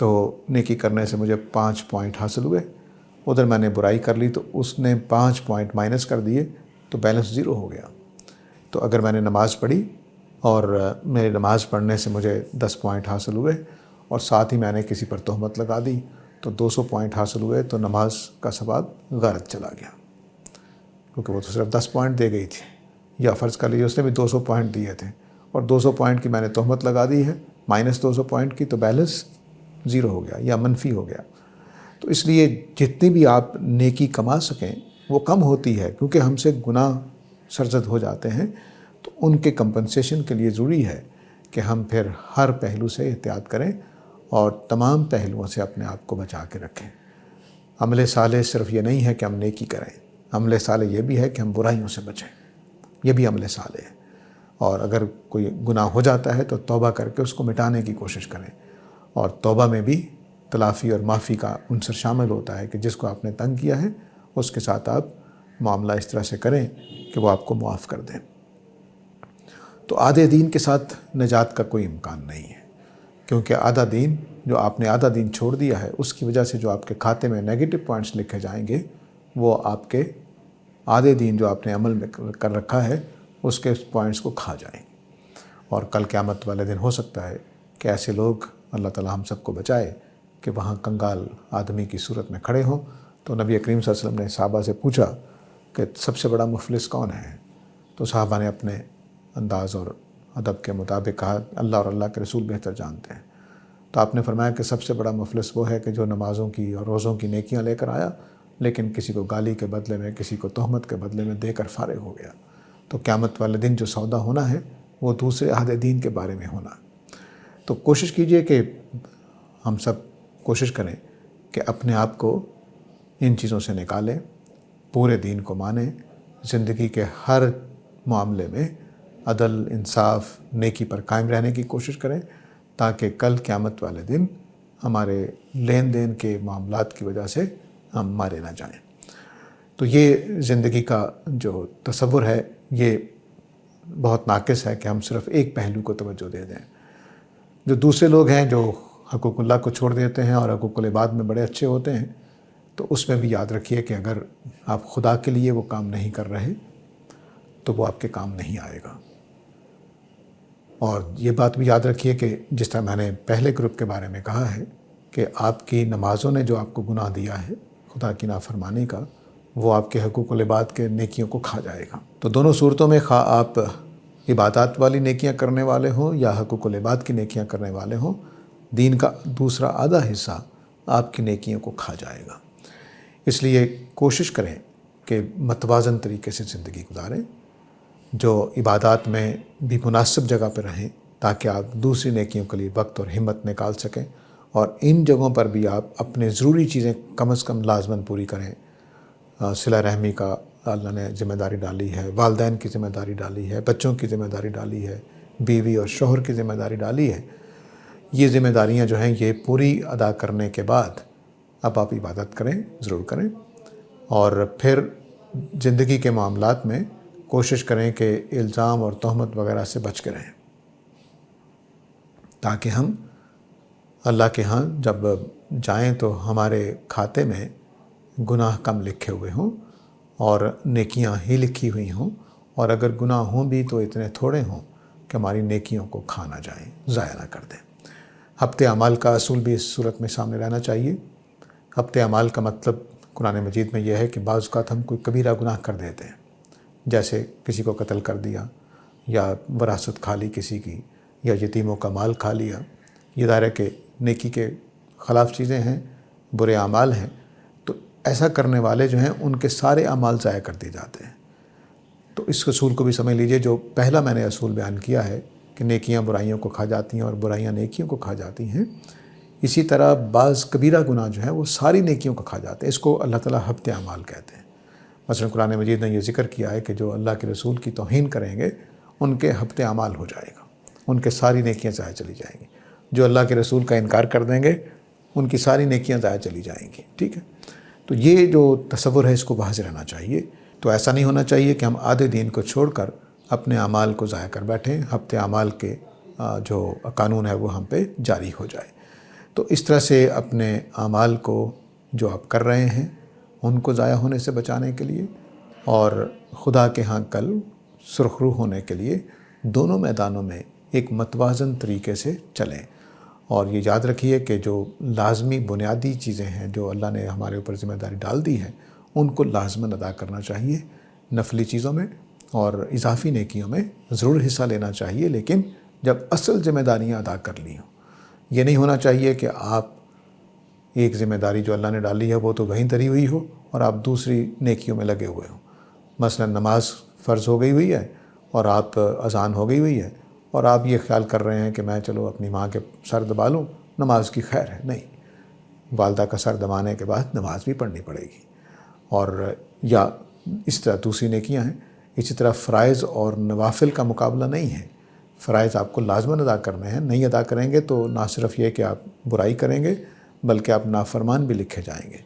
تو نیکی کرنے سے مجھے 5 پوائنٹ حاصل ہوئے، ادھر میں نے برائی کر لی تو اس نے 5 پوائنٹ مائنس کر دیے، تو بیلنس 0 ہو گیا۔ تو اگر میں نے نماز پڑھی اور میری نماز پڑھنے سے مجھے 10 پوائنٹ حاصل ہوئے اور ساتھ ہی میں نے کسی پر تہمت لگا دی تو 200 پوائنٹ حاصل ہوئے، تو نماز کا ثواب غارت چلا گیا، کیونکہ وہ تو صرف 10 پوائنٹ دے گئی تھی، یا فرض کر لیجیے اس نے بھی 200 پوائنٹ دیے تھے اور 200 پوائنٹ کی میں نے تہمت لگا دی ہے، مائنس 200 پوائنٹ کی، تو بیلنس 0 ہو گیا یا منفی ہو گیا۔ تو اس لیے جتنی بھی آپ نیکی کما سکیں وہ کم ہوتی ہے، کیونکہ ہم سے گناہ سرزد ہو جاتے ہیں، تو ان کے کمپنسیشن کے لیے ضروری ہے کہ ہم پھر ہر پہلو سے احتیاط کریں اور تمام پہلوؤں سے اپنے آپ کو بچا کے رکھیں۔ عمل صالح صرف یہ نہیں ہے کہ ہم نیکی کریں، عمل صالح یہ بھی ہے کہ ہم برائیوں سے بچیں، یہ بھی عمل صالح ہے۔ اور اگر کوئی گناہ ہو جاتا ہے تو توبہ کر کے اس کو مٹانے کی کوشش کریں، اور توبہ میں بھی تلافی اور معافی کا عنصر شامل ہوتا ہے کہ جس کو آپ نے تنگ کیا ہے اس کے ساتھ آپ معاملہ اس طرح سے کریں کہ وہ آپ کو معاف کر دیں۔ تو آدھے دین کے ساتھ نجات کا کوئی امکان نہیں ہے، کیونکہ آدھا دین، جو آپ نے آدھا دین چھوڑ دیا ہے، اس کی وجہ سے جو آپ کے کھاتے میں نیگیٹو پوائنٹس لکھے جائیں گے وہ آپ کے آدھے دین جو آپ نے عمل میں کر رکھا ہے اس کے پوائنٹس کو کھا جائیں گے۔ اور کل قیامت والے دن ہو سکتا ہے کہ ایسے لوگ، اللہ تعالی ہم سب کو بچائے، کہ وہاں کنگال آدمی کی صورت میں کھڑے ہوں۔ تو نبی کریم صلی اللہ علیہ وسلم نے صحابہ سے پوچھا کہ سب سے بڑا مفلس کون ہے؟ تو صحابہ نے اپنے انداز اور ادب کے مطابق کہا اللہ اور اللہ کے رسول بہتر جانتے ہیں۔ تو آپ نے فرمایا کہ سب سے بڑا مفلس وہ ہے کہ جو نمازوں کی اور روزوں کی نیکیاں لے کر آیا، لیکن کسی کو گالی کے بدلے میں، کسی کو تہمت کے بدلے میں دے کر فارغ ہو گیا۔ تو قیامت والے دن جو سودا ہونا ہے وہ دوسرے آدھے دین کے بارے میں ہونا۔ تو کوشش کیجئے کہ ہم سب کوشش کریں کہ اپنے آپ کو ان چیزوں سے نکالیں، پورے دین کو مانیں، زندگی کے ہر معاملے میں عدل، انصاف، نیکی پر قائم رہنے کی کوشش کریں، تاکہ کل قیامت والے دن ہمارے لین دین کے معاملات کی وجہ سے ہم مارے نہ جائیں۔ تو یہ زندگی کا جو تصور ہے یہ بہت ناقص ہے کہ ہم صرف ایک پہلو کو توجہ دے دیں۔ جو دوسرے لوگ ہیں جو حقوق اللہ کو چھوڑ دیتے ہیں اور حقوق العباد میں بڑے اچھے ہوتے ہیں، تو اس میں بھی یاد رکھیے کہ اگر آپ خدا کے لیے وہ کام نہیں کر رہے تو وہ آپ کے کام نہیں آئے گا۔ اور یہ بات بھی یاد رکھیے کہ جس طرح میں نے پہلے گروپ کے بارے میں کہا ہے کہ آپ کی نمازوں نے جو آپ کو گناہ دیا ہے خدا کی نافرمانی کا، وہ آپ کے حقوق العباد کے نیکیوں کو کھا جائے گا۔ تو دونوں صورتوں میں خواہ آپ عبادات والی نیکیاں کرنے والے ہوں یا حقوق العباد کی نیکیاں کرنے والے ہوں، دین کا دوسرا آدھا حصہ آپ کی نیکیوں کو کھا جائے گا۔ اس لیے کوشش کریں کہ متوازن طریقے سے زندگی گزاریں، جو عبادات میں بھی مناسب جگہ پہ رہیں تاکہ آپ دوسری نیکیوں کے لیے وقت اور ہمت نکال سکیں، اور ان جگہوں پر بھی آپ اپنے ضروری چیزیں کم از کم لازماً پوری کریں۔ صلہ رحمی کا اللہ نے ذمہ داری ڈالی ہے، والدین کی ذمہ داری ڈالی ہے، بچوں کی ذمہ داری ڈالی ہے، بیوی اور شوہر کی ذمہ داری ڈالی ہے۔ یہ ذمہ داریاں جو ہیں یہ پوری ادا کرنے کے بعد اب آپ عبادت کریں، ضرور کریں، اور پھر زندگی کے معاملات میں کوشش کریں کہ الزام اور تہمت وغیرہ سے بچ کے رہیں، تاکہ ہم اللہ کے ہاں جب جائیں تو ہمارے کھاتے میں گناہ کم لکھے ہوئے ہوں اور نیکیاں ہی لکھی ہوئی ہوں، اور اگر گناہ ہوں بھی تو اتنے تھوڑے ہوں کہ ہماری نیکیوں کو کھا نہ جائیں، ضائع نہ کر دیں۔ ہفتے اعمال کا اصول بھی اس صورت میں سامنے رہنا چاہیے۔ ہفتے اعمال کا مطلب قرآن مجید میں یہ ہے کہ بعض اوقات ہم کوئی کبیرہ گناہ کر دیتے ہیں، جیسے کسی کو قتل کر دیا، یا وراثت کھا لی کسی کی، یا یتیموں کا مال کھا لیا۔ یہ ظاہر ہے کہ نیکی کے خلاف چیزیں ہیں، برے اعمال ہیں، تو ایسا کرنے والے جو ہیں ان کے سارے اعمال ضائع کر دیے جاتے ہیں۔ تو اس اصول کو بھی سمجھ لیجئے، جو پہلا میں نے اصول بیان کیا ہے کہ نیکیاں برائیوں کو کھا جاتی ہیں اور برائیاں نیکیوں کو کھا جاتی ہیں، اسی طرح بعض کبیرہ گناہ جو ہیں وہ ساری نیکیوں کو کھا جاتے ہیں۔ اس کو اللہ تعالیٰ ہفتے اعمال کہتے ہیں۔ مثلا قرآن مجید نے یہ ذکر کیا ہے کہ جو اللہ کے رسول کی توہین کریں گے ان کے ہفتے اعمال ہو جائے گا، ان کے ساری نیکیاں ضائع چلی جائیں گی۔ جو اللہ کے رسول کا انکار کر دیں گے ان کی ساری نیکیاں ضائع چلی جائیں گی، ٹھیک ہے۔ تو یہ جو تصور ہے اس کو واضح رہنا چاہیے۔ تو ایسا نہیں ہونا چاہیے کہ ہم آدھے دین کو چھوڑ کر اپنے اعمال کو ضائع کر بیٹھیں، ہفتے اعمال کے جو قانون ہے وہ ہم پہ جاری ہو جائے۔ تو اس طرح سے اپنے اعمال کو جو آپ کر رہے ہیں ان کو ضائع ہونے سے بچانے کے لیے اور خدا کے ہاں کل سرخرو ہونے کے لیے دونوں میدانوں میں ایک متوازن طریقے سے چلیں۔ اور یہ یاد رکھیے کہ جو لازمی بنیادی چیزیں ہیں جو اللہ نے ہمارے اوپر ذمہ داری ڈال دی ہے ان کو لازماً ادا کرنا چاہیے، نفلی چیزوں میں اور اضافی نیکیوں میں ضرور حصہ لینا چاہیے، لیکن جب اصل ذمہ داریاں ادا کر لی ہوں۔ یہ نہیں ہونا چاہیے کہ آپ ایک ذمہ داری جو اللہ نے ڈالی ہے وہ تو وہیں دھری ہوئی ہو اور آپ دوسری نیکیوں میں لگے ہوئے ہوں۔ مثلا نماز فرض ہو گئی ہوئی ہے اور آپ اذان ہو گئی ہوئی ہے اور آپ یہ خیال کر رہے ہیں کہ میں چلو اپنی ماں کے سر دبا لوں، نماز کی خیر ہے۔ نہیں، والدہ کا سر دبانے کے بعد نماز بھی پڑھنی پڑے گی۔ اور یا اس طرح دوسری نیکیاں ہیں۔ اسی طرح فرائض اور نوافل کا مقابلہ نہیں ہے۔ فرائض آپ کو لازماً ادا کرنے ہیں، نہیں ادا کریں گے تو نہ صرف یہ کہ آپ برائی کریں گے بلکہ آپ نافرمان بھی لکھے جائیں گے۔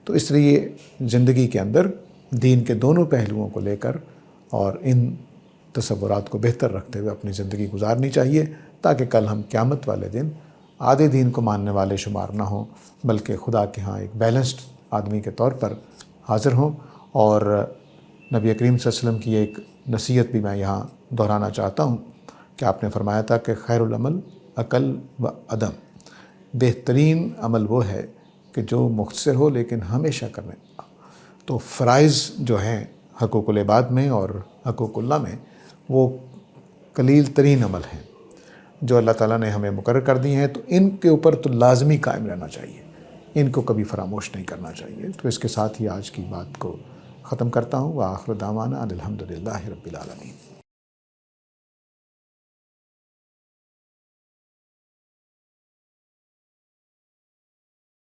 تو اس لیے زندگی کے اندر دین کے دونوں پہلوؤں کو لے کر اور ان تصورات کو بہتر رکھتے ہوئے اپنی زندگی گزارنی چاہیے، تاکہ کل ہم قیامت والے دن آدھے دین کو ماننے والے شمار نہ ہوں بلکہ خدا کے ہاں ایک بیلنسڈ آدمی کے طور پر حاضر ہوں۔ اور نبی کریم صلی اللہ علیہ وسلم کی ایک نصیحت بھی میں یہاں دہرانا چاہتا ہوں کہ آپ نے فرمایا تھا کہ خیر العمل اقل و عدم، بہترین عمل وہ ہے کہ جو مختصر ہو لیکن ہمیشہ کرنے۔ تو فرائض جو ہیں حقوق العباد میں اور حقوق اللہ میں وہ قلیل ترین عمل ہیں جو اللہ تعالیٰ نے ہمیں مقرر کر دی ہیں، تو ان کے اوپر تو لازمی قائم رہنا چاہیے، ان کو کبھی فراموش نہیں کرنا چاہیے۔ تو اس کے ساتھ ہی آج کی بات کو ختم کرتا ہوں۔ وآخر دعوانا ان الحمد للہ رب العالمین۔